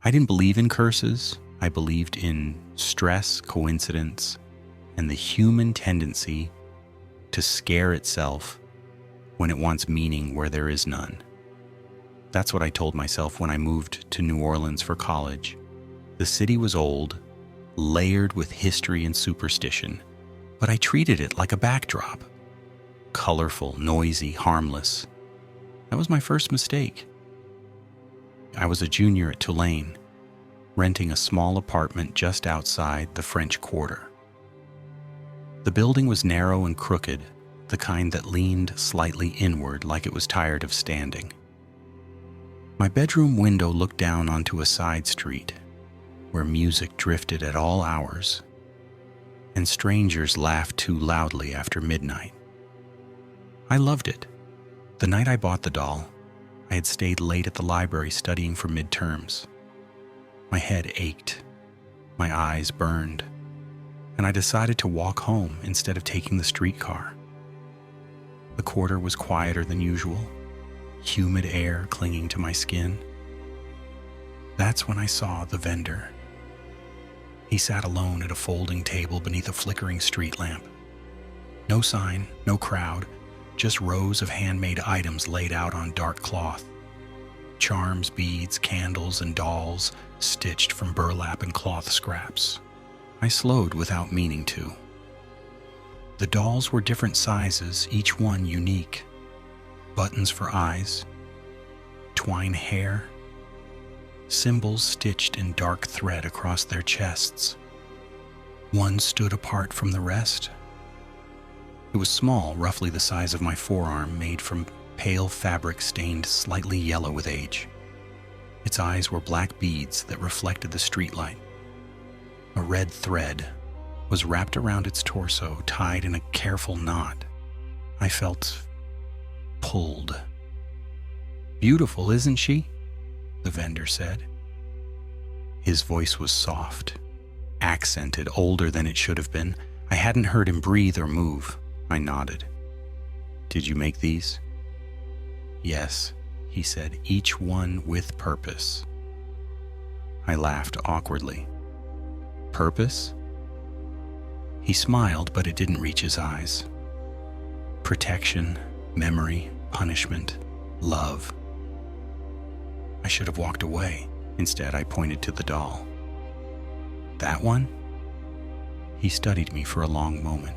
I didn't believe in curses. I believed in stress, coincidence, and the human tendency to scare itself when it wants meaning where there is none. That's what I told myself when I moved to New Orleans for college. The city was old, layered with history and superstition, but I treated it like a backdrop. Colorful, noisy, harmless. That was my first mistake. I was a junior at Tulane, renting a small apartment just outside the French Quarter. The building was narrow and crooked, the kind that leaned slightly inward like it was tired of standing. My bedroom window looked down onto a side street where music drifted at all hours and strangers laughed too loudly after midnight. I loved it. The night I bought the doll, I had stayed late at the library studying for midterms. My head ached, my eyes burned, and I decided to walk home instead of taking the streetcar. The quarter was quieter than usual, humid air clinging to my skin. That's when I saw the vendor. He sat alone at a folding table beneath a flickering street lamp. No sign, no crowd, just rows of handmade items laid out on dark cloth. Charms, beads, candles, and dolls stitched from burlap and cloth scraps. I slowed without meaning to. The dolls were different sizes, each one unique. Buttons for eyes, twine hair, symbols stitched in dark thread across their chests. One stood apart from the rest. It was small, roughly the size of my forearm, made from pale fabric stained slightly yellow with age. Its eyes were black beads that reflected the streetlight. A red thread was wrapped around its torso, tied in a careful knot. I felt pulled. "Beautiful, isn't she?" the vendor said. His voice was soft, accented, older than it should have been. I hadn't heard him breathe or move. I nodded. "Did you make these?" "Yes," he said, "each one with purpose." I laughed awkwardly. "Purpose?" He smiled, but it didn't reach his eyes. Protection, memory, punishment, love. I should have walked away. Instead, I pointed to the doll. "That one?" He studied me for a long moment.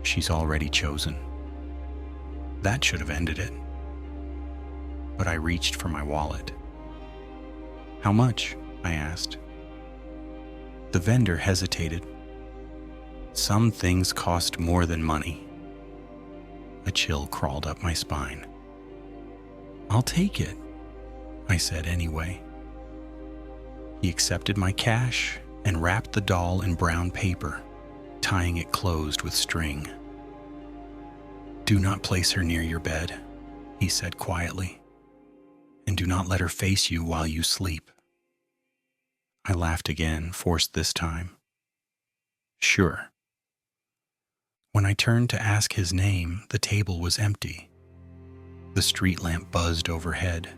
"She's already chosen." That should have ended it. But I reached for my wallet. "How much?" I asked. The vendor hesitated. "Some things cost more than money." A chill crawled up my spine. "I'll take it," I said anyway. He accepted my cash and wrapped the doll in brown paper, tying it closed with string. "Do not place her near your bed," he said quietly, "and do not let her face you while you sleep." I laughed again, forced this time. "Sure." When I turned to ask his name, the table was empty. The street lamp buzzed overhead.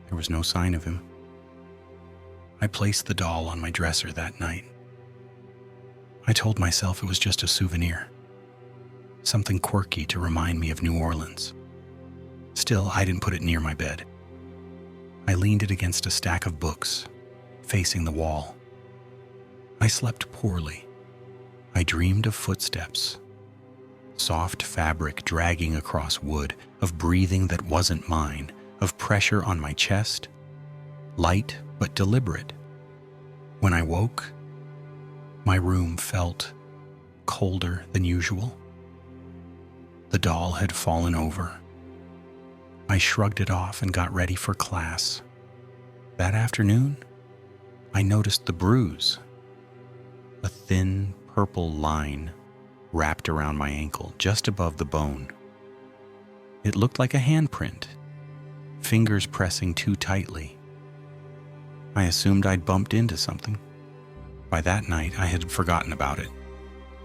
There was no sign of him. I placed the doll on my dresser that night. I told myself it was just a souvenir, something quirky to remind me of New Orleans. Still, I didn't put it near my bed. I leaned it against a stack of books, facing the wall. I slept poorly. I dreamed of footsteps, soft fabric dragging across wood, of breathing that wasn't mine, of pressure on my chest, light but deliberate. When I woke, my room felt colder than usual. The doll had fallen over. I shrugged it off and got ready for class. That afternoon, I noticed the bruise, a thin purple line wrapped around my ankle just above the bone. It looked like a handprint, fingers pressing too tightly. I assumed I'd bumped into something. By that night, I had forgotten about it.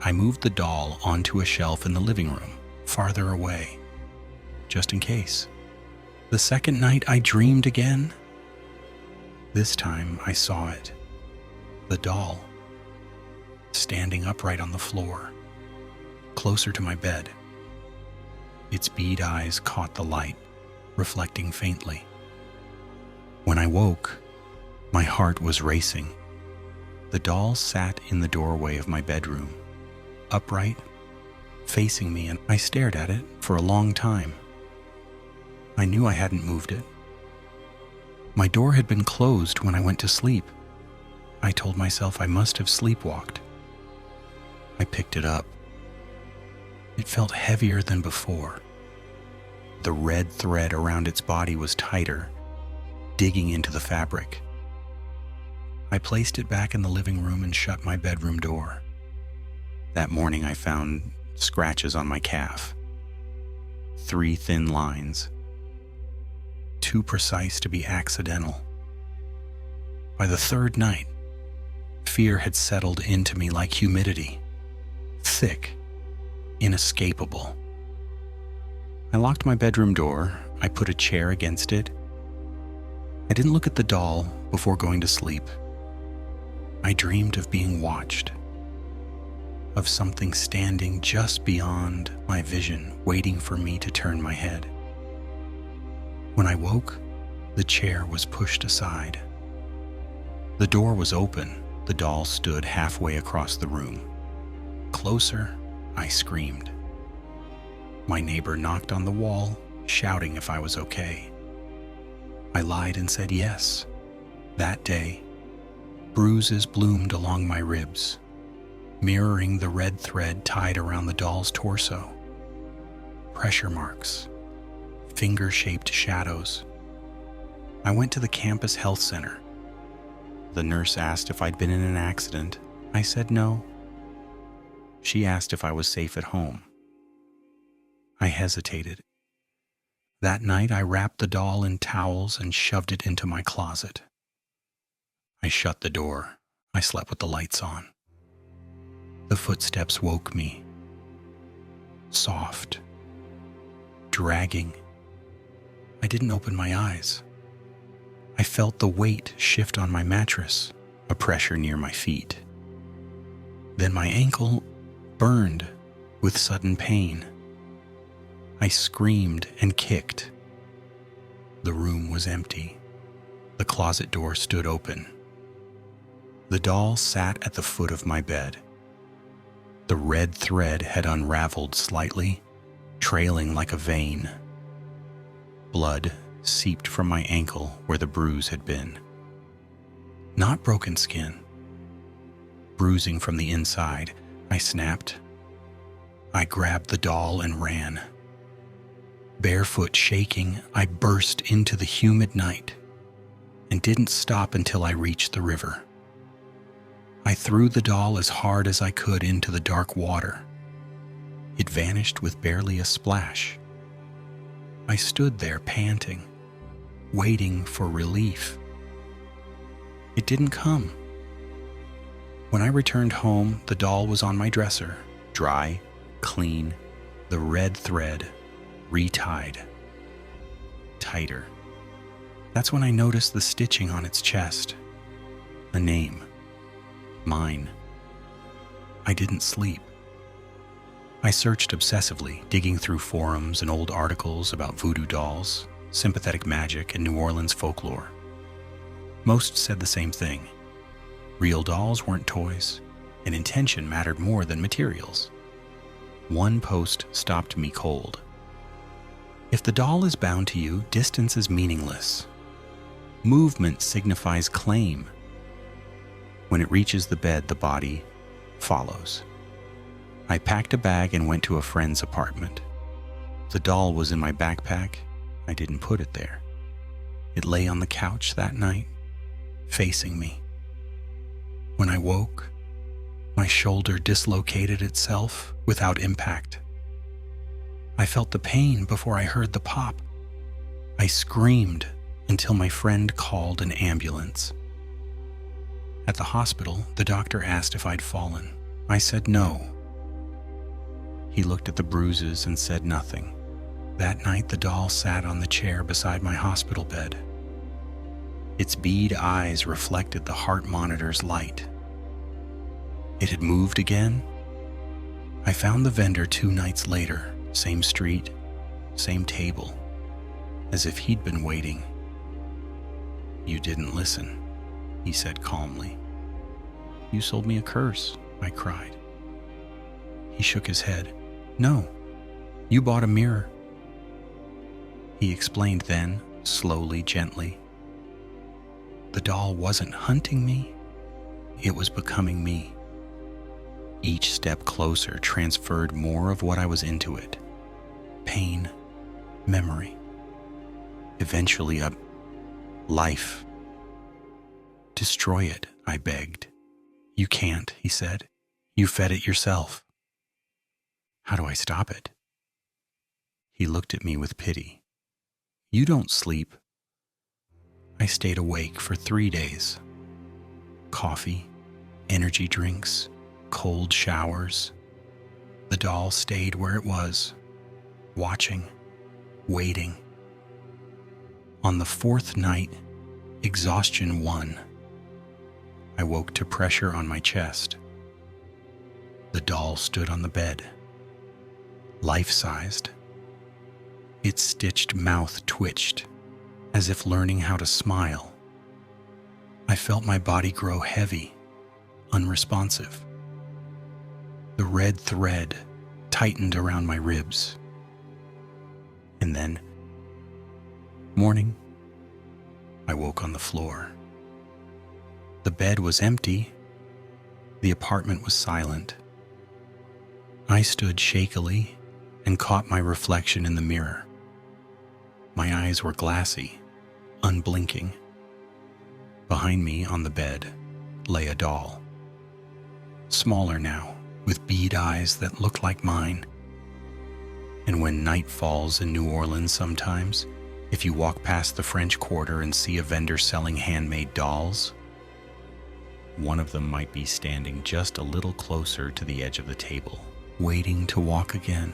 I moved the doll onto a shelf in the living room, farther away, just in case. The second night I dreamed again, This time I saw it. The doll, standing upright on the floor, closer to my bed. Its bead eyes caught the light, reflecting faintly. When I woke, my heart was racing. The doll sat in the doorway of my bedroom, upright, facing me, and I stared at it for a long time. I knew I hadn't moved it. My door had been closed when I went to sleep. I told myself I must have sleepwalked. I picked it up. It felt heavier than before. The red thread around its body was tighter, digging into the fabric. I placed it back in the living room and shut my bedroom door. That morning I found scratches on my calf. 3 thin lines, too precise to be accidental. By the 3rd night, fear had settled into me like humidity, thick, inescapable. I locked my bedroom door. I put a chair against it. I didn't look at the doll before going to sleep. I dreamed of being watched, of something standing just beyond my vision, waiting for me to turn my head. When I woke, the chair was pushed aside. The door was open. The doll stood halfway across the room. Closer, I screamed. My neighbor knocked on the wall, shouting if I was okay. I lied and said yes. That day, bruises bloomed along my ribs, mirroring the red thread tied around the doll's torso. Pressure marks, finger-shaped shadows. I went to the campus health center. The nurse asked if I'd been in an accident. I said no. She asked if I was safe at home. I hesitated. That night, I wrapped the doll in towels and shoved it into my closet. I shut the door. I slept with the lights on. The footsteps woke me. Soft, dragging. I didn't open my eyes. I felt the weight shift on my mattress, a pressure near my feet. Then my ankle burned with sudden pain. I screamed and kicked. The room was empty. The closet door stood open. The doll sat at the foot of my bed. The red thread had unraveled slightly, trailing like a vein. Blood seeped from my ankle where the bruise had been. Not broken skin. Bruising from the inside. I snapped. I grabbed the doll and ran. Barefoot, shaking, I burst into the humid night and didn't stop until I reached the river. I threw the doll as hard as I could into the dark water. It vanished with barely a splash. I stood there panting, waiting for relief. It didn't come. When I returned home, the doll was on my dresser, dry, clean, the red thread retied, tighter. That's when I noticed the stitching on its chest. A name. Mine. I didn't sleep. I searched obsessively, digging through forums and old articles about voodoo dolls, sympathetic magic, and New Orleans folklore. Most said the same thing. Real dolls weren't toys, and intention mattered more than materials. One post stopped me cold. If the doll is bound to you, distance is meaningless. Movement signifies claim. When it reaches the bed, the body follows. I packed a bag and went to a friend's apartment. The doll was in my backpack. I didn't put it there. It lay on the couch that night, facing me. When I woke, my shoulder dislocated itself without impact. I felt the pain before I heard the pop. I screamed until my friend called an ambulance. At the hospital, the doctor asked if I'd fallen. I said no. He looked at the bruises and said nothing. That night, the doll sat on the chair beside my hospital bed. Its bead eyes reflected the heart monitor's light. It had moved again. I found the vendor 2 nights later, same street, same table, as if he'd been waiting. "You didn't listen," he said calmly. "You sold me a curse," I cried. He shook his head. "No, you bought a mirror." He explained then, slowly, gently. The doll wasn't hunting me, it was becoming me. Each step closer transferred more of what I was into it. Pain, memory, eventually a life. "Destroy it," I begged. "You can't," he said. "You fed it yourself." "How do I stop it?" He looked at me with pity. "You don't sleep." I stayed awake for 3 days. Coffee, energy drinks, cold showers. The doll stayed where it was, watching, waiting. On the 4th night, exhaustion won. I woke to pressure on my chest. The doll stood on the bed, life-sized. Its stitched mouth twitched, as if learning how to smile. I felt my body grow heavy, unresponsive. The red thread tightened around my ribs. And then, morning, I woke on the floor. The bed was empty. The apartment was silent. I stood shakily and caught my reflection in the mirror. My eyes were glassy, unblinking. Behind me on the bed lay a doll. Smaller now, with bead eyes that looked like mine. And when night falls in New Orleans sometimes, if you walk past the French Quarter and see a vendor selling handmade dolls, one of them might be standing just a little closer to the edge of the table, waiting to walk again.